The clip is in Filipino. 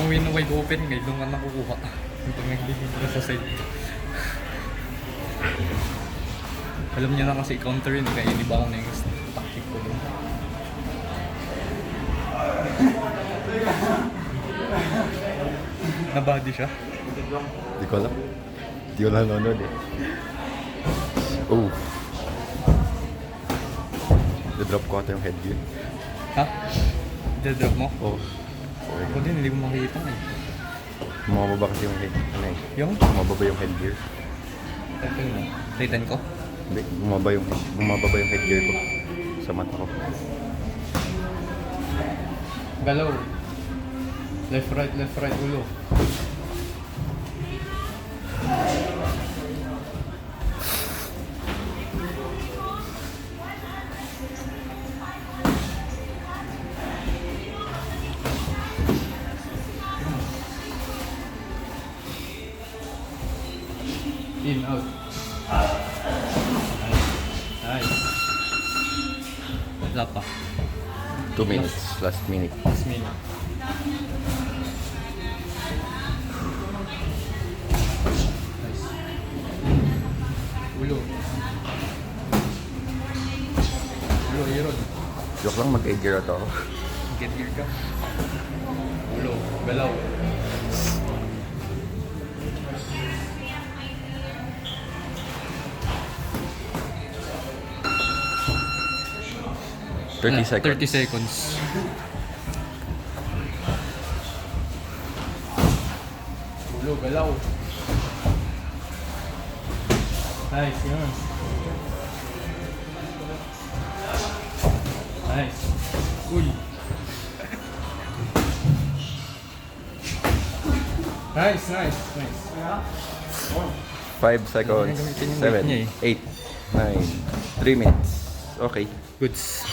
umuwi na wide open ngayon, doon ka nakukuha. Yung pag naglilid ka sa side. Alam niya na kasi counter yun, kaya hindi ba ako na yung tactic ko doon. Nabody siya? Di ko alam. Di ko lang nanonood eh. Oh. Na-drop ko ata yung headgear. Ha? Drop mo? Oh. Ako din, hindi ko makikita eh. Bumababa kasi yung head. Ano eh? Yung? Bumababa yung headgear. Titan mo? Titan ko? Hindi, bumababa yung headgear ko. Sa mata ko. Galaw. Left, right, ulo. In, out. Nice. Wala pa. 2 minutes. Last minute. Last minute. Nice. Ulo. Ulo, Iron. Joke lang, mag-headgear ata ako. Get gear ka. Ulo, galaw. 30 seconds. 30 seconds. Ulo, galaw. Nice, yun. Nice. Uy. Nice. 5 seconds. Gamitin yung 7, weight niya 8, 9, 3 minutes. Okay. Goods.